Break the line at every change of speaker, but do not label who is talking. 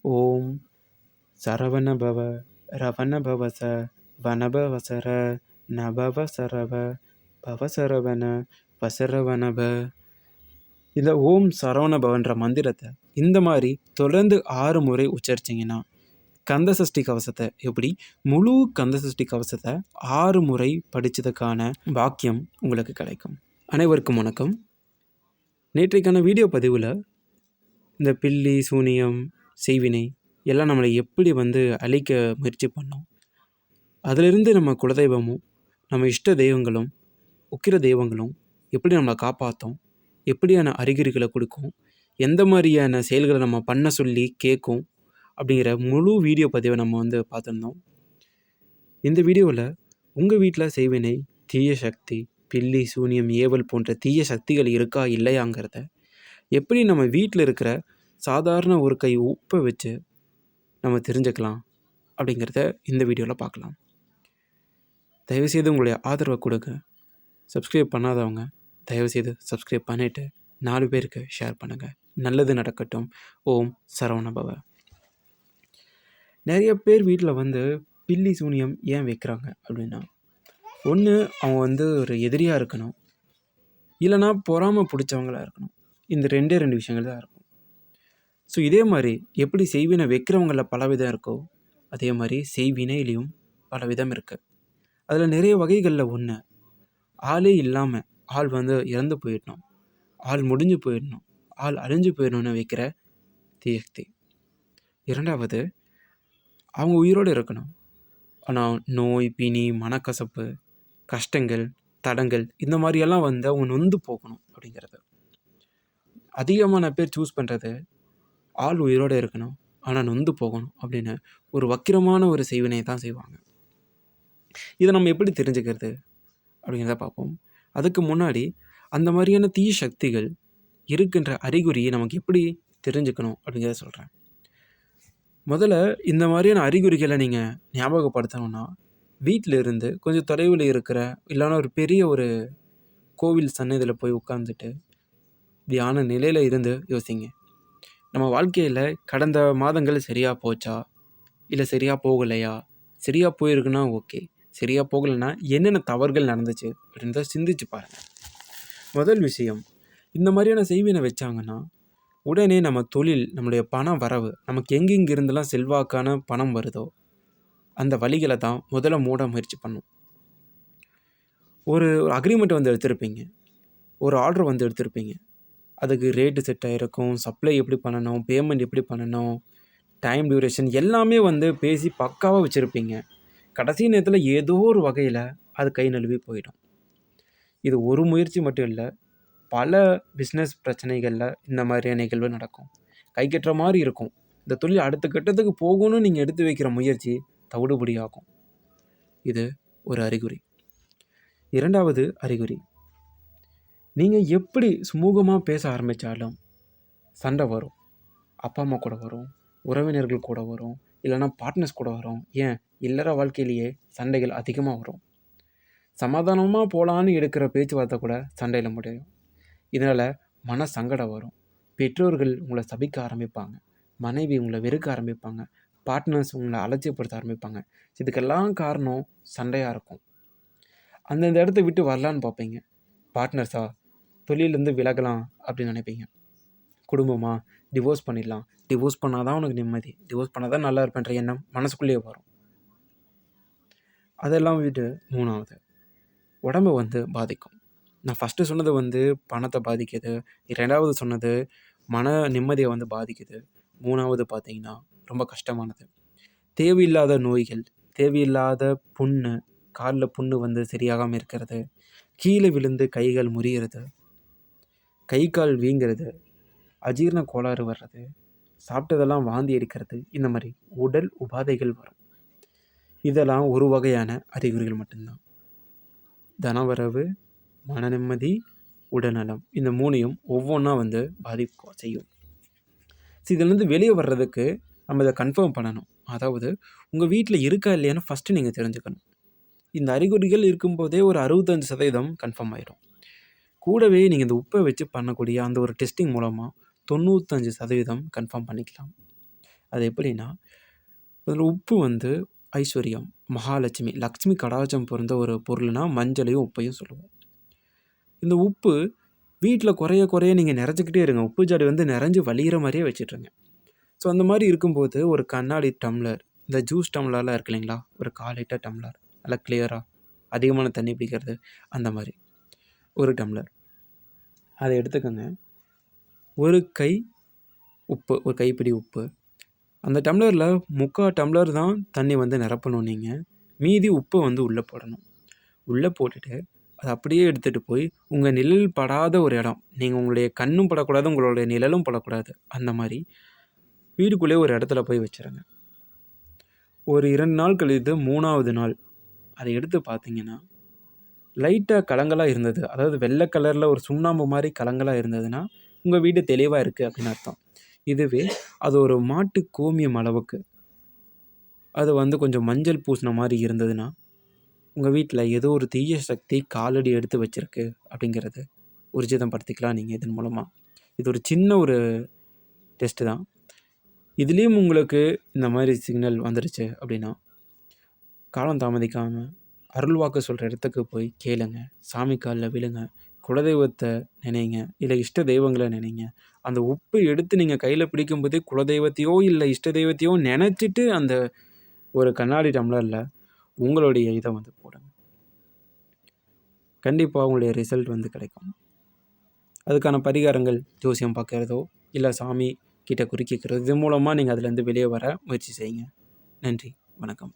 ஓம் சரவண பவ ரவண பவச வனபவசர நபவ சரவ பவசரவண வசரவணப. இந்த ஓம் சரவண பவன்ற மந்திரத்தை இந்த மாதிரி தொடர்ந்து 6 முறை உச்சரிச்சிங்கன்னா கந்தசஷ்டி கவசத்தை எப்படி முழு கந்தசஷ்டி கவசத்தை 6 முறை படித்ததுக்கான பாக்கியம் உங்களுக்கு கிடைக்கும். அனைவருக்கும் வணக்கம். நேற்றைக்கான வீடியோ பதிவில் இந்த பில்லி சூனியம் செய்வினை எல்லாம் நம்மளை எப்படி அழிக்க முயற்சி பண்ணோம், அதிலிருந்து நம்ம குலதெய்வமும் நம்ம இஷ்ட தெய்வங்களும் உக்கிர தெய்வங்களும் எப்படி நம்மளை காப்பாற்றும், எப்படியான அறிகுறிகளை கொடுக்கும், எந்த மாதிரியான செயல்களை நம்ம பண்ண சொல்லி கேட்கும் அப்படிங்கிற முழு வீடியோ பதிவை நம்ம பார்த்துருந்தோம். இந்த வீடியோவில் உங்கள் வீட்டில் செய்வினை, தீய சக்தி, பில்லி சூனியம் ஏவல் போன்ற தீய சக்திகள் இருக்கா இல்லையாங்கிறத எப்படி நம்ம வீட்டில் இருக்கிற சாதாரண ஒரு கை உப்பை வச்சு நம்ம தெரிஞ்சுக்கலாம் அப்படிங்கிறத இந்த வீடியோவில் பார்க்கலாம். தயவுசெய்து உங்களுடைய ஆதரவை கொடுங்க. சப்ஸ்கிரைப் பண்ணாதவங்க தயவுசெய்து சப்ஸ்கிரைப் பண்ணிவிட்டு 4 பேருக்கு ஷேர் பண்ணுங்கள். நல்லது நடக்கட்டும். ஓம் சரவண பவ. நிறைய பேர் வீட்டில் பில்லி சூனியம் ஏன் வைக்கிறாங்க அப்படின்னா, ஒன்று அவங்க ஒரு எதிரியாக இருக்கணும், இல்லைனா பொறாமை பிடிச்சவங்களா இருக்கணும். இந்த 2 விஷயங்கள் தான் இருக்கும். ஸோ இதே மாதிரி எப்படி செய்வினை வைக்கிறவங்களில் பலவிதம் இருக்கோ, அதே மாதிரி செய்வினையிலையும் பலவிதம் இருக்குது. அதில் நிறைய வகைகளில் ஒன்று, ஆளே இல்லாமல் ஆள் இறந்து போயிடணும், ஆள் முடிஞ்சு போயிடணும், ஆள் அழிஞ்சு போயிடணும்னு வைக்கிற தீயக்தி. 2வது, அவங்க உயிரோடு இருக்கணும், ஆனால் நோய் பிணி மனக்கசப்பு கஷ்டங்கள் தடங்கள் இந்த மாதிரியெல்லாம் அவங்க நொந்து போகணும் அப்படிங்கிறது. அதிகமான பேர் சூஸ் பண்ணுறது ஆள் உயிரோடு இருக்கணும் ஆனால் நொந்து போகணும் அப்படின்னு ஒரு வக்கிரமான ஒரு செய்வினையை தான் செய்வாங்க. இதை நம்ம எப்படி தெரிஞ்சுக்கிறது அப்படிங்கிறத பார்ப்போம். அதுக்கு முன்னாடி அந்த மாதிரியான தீய சக்திகள் இருக்கின்ற அறிகுறியை நமக்கு எப்படி தெரிஞ்சுக்கணும் அப்படிங்கிறத சொல்கிறேன். முதல்ல இந்த மாதிரியான அறிகுறிகளை நீங்கள் ஞாபகப்படுத்தணும்னா, வீட்டில் இருந்து கொஞ்சம் தொலைவில் இருக்கிற இல்லைன்னா ஒரு பெரிய ஒரு கோவில் சன்னதியில் போய் உட்காந்துட்டு தியான நிலையில் இருந்து யோசிங்க. நம்ம வாழ்க்கையில் கடந்த மாதங்கள் சரியாக போச்சா, இல்லை சரியாக போகலையா, சரியாக போயிருக்குன்னா ஓகே, சரியாக போகலைன்னா என்னென்ன தவறுகள் நடந்துச்சு அப்படின்றத சிந்திச்சு பாருங்கள். முதல் விஷயம், இந்த மாதிரியான செய்வினை வச்சாங்கன்னா உடனே நம்ம தொழில், நம்மளுடைய பண வரவு, நமக்கு எங்கெங்கிருந்தெல்லாம் செல்வாக்கான பணம் வருதோ அந்த வழிகளை தான் முதல்ல மூட முயற்சி பண்ணும். ஒரு அக்ரிமெண்ட் எடுத்திருப்பீங்க, ஒரு ஆர்டர் எடுத்திருப்பீங்க, அதுக்கு ரேட்டு செட் ஆகிருக்கும், சப்ளை எப்படி பண்ணணும், பேமெண்ட் எப்படி பண்ணணும், டைம் டியூரேஷன் எல்லாமே பேசி பக்காவாக வச்சுருப்பீங்க. கடைசி நேரத்தில் ஏதோ ஒரு வகையில் அது கை நழுவி போயிடும். இது ஒரு முயற்சி மட்டும் இல்லை, பல பிஸ்னஸ் பிரச்சனைகளில் இந்த மாதிரியான நிகழ்வு நடக்கும். கை கட்டுற மாதிரி இருக்கும். இந்த தொழில் அடுத்த கட்டத்துக்கு போகணும்னு நீங்கள் எடுத்து வைக்கிற முயற்சி தவிடுபடியாகும். இது ஒரு அறிகுறி. 2வது அறிகுறி, நீங்கள் எப்படி சுமூகமாக பேச ஆரம்பித்தாலும் சண்டை வரும். அப்பா அம்மா கூட வரும், உறவினர்கள் கூட வரும், இல்லைனா பார்ட்னர்ஸ் கூட வரும். ஏன் இல்லற வாழ்க்கையிலேயே சண்டைகள் அதிகமாக வரும். சமாதானமாக போகலான்னு எடுக்கிற பேச்சுவார்த்தை கூட சண்டையில் முடியும். இதனால் மன சங்கடம் வரும். பெற்றோர்கள் உங்களை சபிக்க ஆரம்பிப்பாங்க, மனைவி உங்களை வெறுக்க ஆரம்பிப்பாங்க, பார்ட்னர்ஸ் உங்களை அலட்சியப்படுத்த ஆரம்பிப்பாங்க. இதுக்கெல்லாம் காரணம் சண்டையாக இருக்கும். அந்தந்த இடத்த விட்டு வரலான்னு பார்ப்பீங்க. பார்ட்னர்ஸா தொழிலேருந்து விலகலாம் அப்படின்னு நினைப்பீங்க. குடும்பமாக டிவோர்ஸ் பண்ணிடலாம், டிவோர்ஸ் பண்ணால் தான் உனக்கு நிம்மதி, டிவோர்ஸ் பண்ணால் தான் நல்லா இருப்பேன்ற எண்ணம் மனசுக்குள்ளேயே வரும். அதெல்லாம் விட்டு 3வது, உடம்பை பாதிக்கும். நான் ஃபஸ்ட்டு சொன்னது பணத்தை பாதிக்குது, 2வது சொன்னது மன நிம்மதியை பாதிக்குது, 3வது பார்த்தீங்கன்னா ரொம்ப கஷ்டமானது. தேவையில்லாத நோய்கள், தேவையில்லாத புண்ணு, காலில் புண்ணு சரியாகாமல் இருக்கிறது, கீழே விழுந்து கைகள் முறிகிறது, கை கால் வீங்கிறது, அஜீரண கோளாறு வர்றது, சாப்பிட்டதெல்லாம் வாந்தி எடுக்கிறது, இந்த மாதிரி உடல் உபாதைகள் வரும். இதெல்லாம் ஒரு வகையான அறிகுறிகள் மட்டும்தான். தனவரவு, மன நிம்மதி, உடல்நலம், இந்த 3ஐயும் ஒவ்வொன்றா பாதிக்க செய்யும். ஸோ இதிலேருந்து வெளியே வர்றதுக்கு நம்ம இதை கன்ஃபார்ம் பண்ணணும். அதாவது உங்கள் வீட்டில் இருக்கா இல்லையான்னு ஃபஸ்ட்டு நீங்கள் தெரிஞ்சுக்கணும். இந்த அறிகுறிகள் இருக்கும்போதே ஒரு 65% கன்ஃபார்ம் ஆகிடும். கூடவே நீங்கள் இந்த உப்பை வச்சு பண்ணக்கூடிய அந்த ஒரு டெஸ்டிங் மூலமாக 95% கன்ஃபார்ம் பண்ணிக்கலாம். அது எப்படின்னா, அதில் உப்பு வந்து ஐஸ்வர்யம், மகாலட்சுமி, லக்ஷ்மி கடாட்சம் பொருந்த ஒரு பொருள்னா மஞ்சளையும் உப்பையும் சொல்லுவோம். இந்த உப்பு வீட்டில் குறைய குறைய நீங்கள் நிறைச்சிக்கிட்டே இருங்க. உப்பு ஜாடி வந்து நிறைஞ்சு வழியிற மாதிரியே வச்சுட்ருங்க. ஸோ அந்த மாதிரி இருக்கும்போது ஒரு கண்ணாடி டம்ளர், இந்த ஜூஸ் டம்ளர்லாம் இருக்கு இல்லைங்களா, ஒரு 1/4 லிட்டர் டம்ளர், நல்லா கிளியராக அதிகமான தண்ணி பிடிக்கிறது, அந்த மாதிரி ஒரு டம்ளர் அதை எடுத்துக்கோங்க. ஒரு கை உப்பு, ஒரு கைப்பிடி உப்பு, அந்த டம்ளரில் 3/4 டம்ளர் தான் தண்ணி வந்து நிரப்பணும். நீங்கள் மீதி உப்பை வந்து உள்ளே போடணும். உள்ளே போட்டுட்டு அதை அப்படியே எடுத்துகிட்டு போய் உங்கள் நிழல் படாத ஒரு இடம், நீங்கள் உங்களுடைய கண்ணும் படக்கூடாது, உங்களுடைய நிழலும் படக்கூடாது, அந்த மாதிரி வீடுக்குள்ளே ஒரு இடத்துல போய் வச்சுருங்க. ஒரு 2 நாள் கழித்து 3வது நாள் அதை எடுத்து பார்த்தீங்கன்னா, லைட்டாக கலங்களாக இருந்தது, அதாவது வெள்ளை கலரில் ஒரு சுண்ணாம்பு மாதிரி கலங்களாக இருந்ததுன்னா உங்கள் வீடு தெளிவாக இருக்குது அப்படின்னு அர்த்தம். இதுவே அது ஒரு மாட்டு கோமியம் அளவுக்கு அது வந்து கொஞ்சம் மஞ்சள் பூசின மாதிரி இருந்ததுன்னா உங்கள் வீட்டில் ஏதோ ஒரு தீய சக்தி காலடி எடுத்து வச்சிருக்கு அப்படிங்கிறது ஊர்ஜிதம் படுத்திக்கலாம் நீங்கள் இதன் மூலமாக. இது ஒரு சின்ன ஒரு டெஸ்ட்டு தான். இதுலேயும் உங்களுக்கு இந்த மாதிரி சிக்னல் வந்துடுச்சு அப்படின்னா காலம் தாமதிக்காமல் அருள்வாக்கு சொல்கிற இடத்துக்கு போய் கேளுங்க, சாமி காலில் விழுங்க, குலதெய்வத்தை நினைங்க, இல்லை இஷ்ட தெய்வங்களை நினைங்க. அந்த உப்பை எடுத்து நீங்கள் கையில் பிடிக்கும்போதே குலதெய்வத்தையோ இல்லை இஷ்ட தெய்வத்தையோ நினச்சிட்டு அந்த ஒரு கண்ணாடி டம்ளரில் உங்களுடைய இதை வந்து போடுங்க. கண்டிப்பாக உங்களுடைய ரிசல்ட் வந்து கிடைக்கும். அதுக்கான பரிகாரங்கள் ஜோசியம் பார்க்குறதோ இல்லை சாமி கிட்ட குறிக்கிறது, இது மூலமாக நீங்கள் அதுலேருந்து வெளியே வர முயற்சி செய்யுங்க. நன்றி, வணக்கம்.